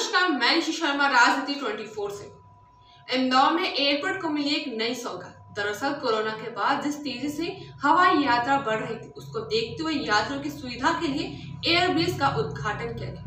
नमस्कार, मैं ऋषि शर्मा, राजनीति 24 से। इंदौर में एयरपोर्ट को मिली एक नई सौगात। दरअसल कोरोना के बाद जिस तेजी से हवाई यात्रा बढ़ रही थी, उसको देखते हुए यात्रियों की सुविधा के लिए एयरब्रिज का उद्घाटन किया गया।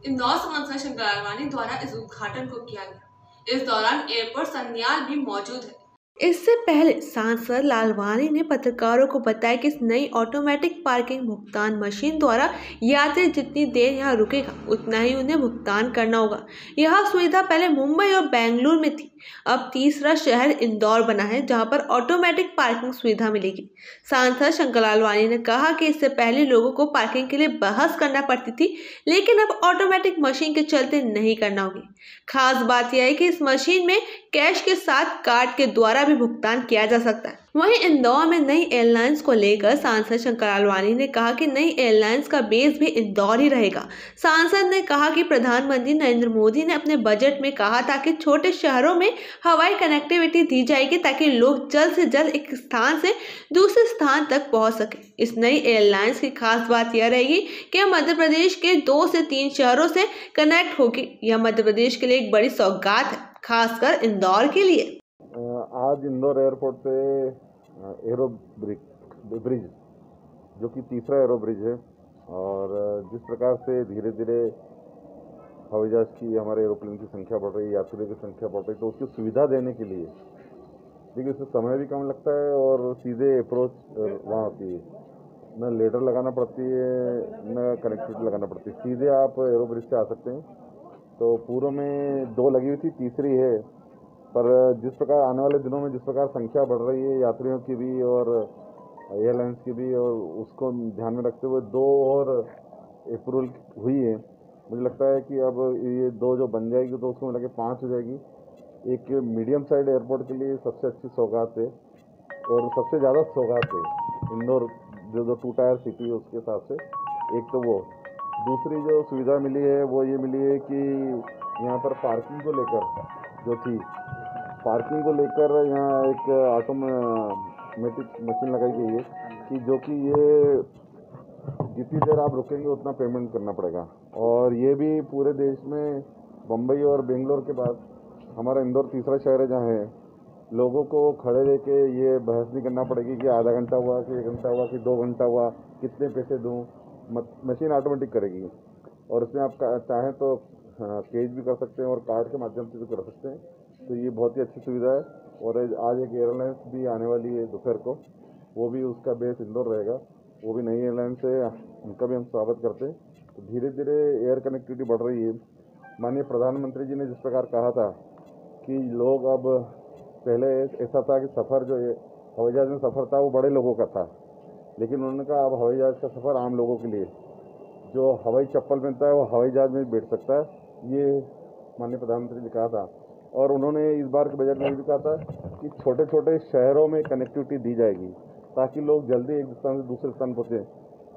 इंदौर सांसद शंकर लालवानी द्वारा इस उद्घाटन को किया गया। इस दौरान एयरपोर्ट संज्ञान भी मौजूद है। इससे पहले सांसद लालवानी ने पत्रकारों को बताया कि इस नई ऑटोमेटिक पार्किंग भुगतान मशीन द्वारा यात्री जितनी देर यहाँ रुकेगा उतना ही उन्हें भुगतान करना होगा। यह सुविधा पहले मुंबई और बेंगलुरु में थी। अब तीसरा शहर इंदौर बना है जहां पर ऑटोमेटिक पार्किंग सुविधा मिलेगी। सांसद शंकर लालवानी ने कहा कि इससे पहले लोगों को पार्किंग के लिए बहस करना पड़ती थी, लेकिन अब ऑटोमेटिक मशीन के चलते नहीं करना होगी। खास बात यह है कि इस मशीन में कैश के साथ कार्ड के द्वारा भी भुगतान किया जा सकता है। वहीं इंदौर में नई एयरलाइंस को लेकर सांसद शंकर लालवानी ने कहा कि नई एयरलाइंस का बेस भी इंदौर ही रहेगा। सांसद ने कहा कि प्रधानमंत्री नरेंद्र मोदी ने अपने बजट में कहा था कि छोटे शहरों में हवाई कनेक्टिविटी दी जाएगी ताकि लोग जल्द से जल्द एक स्थान से दूसरे स्थान तक पहुंच सके। इस नई एयरलाइंस की खास बात यह रहेगी कि मध्य प्रदेश के 2 से 3 शहरों से कनेक्ट होगी। यह मध्य प्रदेश के लिए एक बड़ी सौगात है, खासकर इंदौर के लिए। आज इंदौर एयरपोर्ट पे एरो ब्रिज जो कि तीसरा एरो ब्रिज है, और जिस प्रकार से धीरे धीरे हवाई जहाज की हमारे एरोप्लेन की संख्या बढ़ रही है, यात्रियों की संख्या बढ़ रही है, तो उसकी सुविधा देने के लिए देखिए इससे समय भी कम लगता है और सीधे अप्रोच वहाँ होती है, न लेडर लगाना पड़ती है न कनेक्टिविटी लगाना पड़ती है, सीधे आप एरो ब्रिज से आ सकते हैं। तो पूर्व में 2 लगी हुई थी, तीसरी है, पर जिस प्रकार आने वाले दिनों में जिस प्रकार संख्या बढ़ रही है यात्रियों की भी और एयरलाइंस की भी, और उसको ध्यान में रखते हुए 2 और अप्रूवल हुई है। मुझे लगता है कि अब ये 2 जो बन जाएगी तो उसको मिला के 5 हो जाएगी। एक मीडियम साइड एयरपोर्ट के लिए सबसे अच्छी सौगात है और सबसे ज़्यादा सौगात है इंदौर, जो 2 टायर सिटी है उसके हिसाब से। एक तो वो, दूसरी जो सुविधा मिली है वो ये मिली है कि यहाँ पर पार्किंग को लेकर जो थी, पार्किंग को लेकर यहाँ एक ऑटोमेटिक मशीन लगाई गई है कि जो कि ये जितनी देर आप रुकेंगे उतना पेमेंट करना पड़ेगा। और ये भी पूरे देश में बम्बई और बेंगलोर के बाद हमारा इंदौर तीसरा शहर है जहाँ है लोगों को खड़े रह के ये बहस नहीं करना पड़ेगी कि आधा घंटा हुआ कि 1 घंटा हुआ कि 2 घंटा हुआ, कितने पैसे दूँ। मशीन ऑटोमेटिक करेगी और इसमें आप चाहें तो कैश भी कर सकते हैं और कार्ड के माध्यम से भी कर सकते हैं। तो ये बहुत ही अच्छी सुविधा है। और आज एक एयरलाइंस भी आने वाली है दोपहर को, वो भी उसका बेस इंदौर रहेगा, वो भी नई एयरलाइंस है, उनका भी हम स्वागत करते हैं। तो धीरे धीरे एयर कनेक्टिविटी बढ़ रही है। माननीय प्रधानमंत्री जी ने जिस प्रकार कहा था कि लोग अब, पहले ऐसा था कि सफ़र जो हवाई जहाज़ में सफ़र था वो बड़े लोगों का था, लेकिन उन्होंने कहा अब हवाई जहाज़ का सफ़र आम लोगों के लिए, जो हवाई चप्पल पहनता है वो हवाई जहाज़ में भी बैठ सकता है, ये माननीय प्रधानमंत्री ने कहा था। और उन्होंने इस बार के बजट में भी कहा था कि छोटे छोटे शहरों में कनेक्टिविटी दी जाएगी ताकि लोग जल्दी एक स्थान से दूसरे स्थान पहुँचे।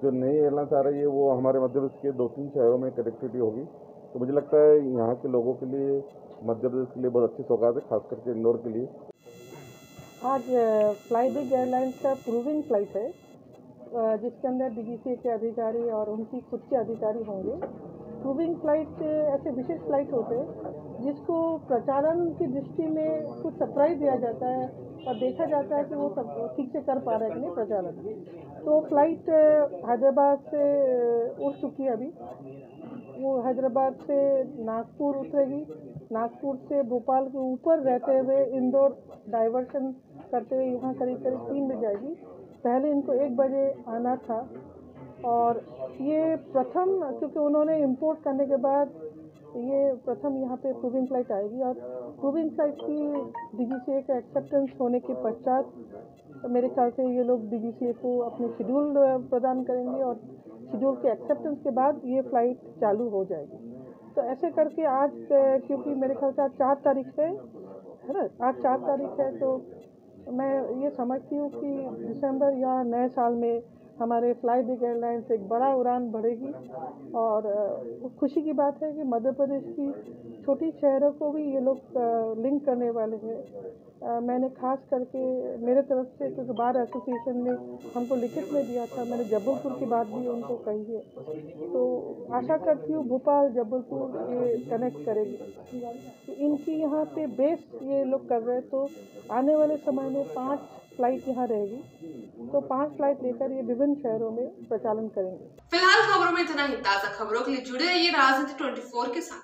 जो नई एयरलाइंस आ रही है वो हमारे मध्य प्रदेश के 2-3 शहरों में कनेक्टिविटी होगी। तो मुझे लगता है यहाँ के लोगों के लिए, मध्य प्रदेश के लिए बहुत अच्छी सौगात है, खास करके इंदौर के लिए। आज फ्लाई बिग एयरलाइंस का प्रूविंग फ्लाइट है, जिसके अंदर डीजीसीए के अधिकारी और उनकी खुद के अधिकारी होंगे। प्रूविंग फ्लाइट ऐसे विशेष फ्लाइट होते हैं जिसको प्रचालन की दृष्टि में कुछ सरप्राइज दिया जाता है और देखा जाता है कि वो सब ठीक से कर पा रहे हैं कि नहीं प्रचालन। तो फ्लाइट हैदराबाद से उड़ चुकी है अभी, वो हैदराबाद से नागपुर उतरेगी, नागपुर से भोपाल के ऊपर रहते हुए इंदौर डाइवर्शन करते हुए यहाँ करीब 3 बजे आएगी। पहले इनको 1 बजे आना था और ये प्रथम, क्योंकि उन्होंने इंपोर्ट करने के बाद ये प्रथम यहाँ पे प्रूविंग फ्लाइट आएगी। और प्रूविंग फ्लाइट की डीजीसीए का एक्सेप्टेंस होने के पश्चात मेरे ख्याल से ये लोग डीजीसीए को अपने शेड्यूल प्रदान करेंगे और शेड्यूल के एक्सेप्टेंस के बाद ये फ्लाइट चालू हो जाएगी। तो ऐसे करके आज, क्योंकि मेरे ख्याल से आज 4 तारीख है ना, आज 4 तारीख है, तो मैं ये समझती हूँ कि दिसंबर या नए साल में हमारे फ्लाई बिग एयरलाइंस एक बड़ा उड़ान भरेगी। और खुशी की बात है कि मध्य प्रदेश की छोटी शहरों को भी ये लोग लिंक करने वाले हैं। मैंने खास करके मेरे तरफ से, क्योंकि बार एसोसिएशन ने हमको लिखित में दिया था, मैंने जबलपुर की बात भी उनको कही है। तो आशा करती हूँ भोपाल जबलपुर ये कनेक्ट करेगी। तो इनकी यहाँ पे बेस ये लोग कर रहे हैं, तो आने वाले समय में 5 फ्लाइट यहाँ रहेगी, तो 5 फ्लाइट लेकर ये विभिन्न शहरों में प्रचालन करेंगे। फिलहाल खबरों में इतना ही। ताज़ा खबरों के लिए जुड़े रहिए राजनीति 24 के साथ।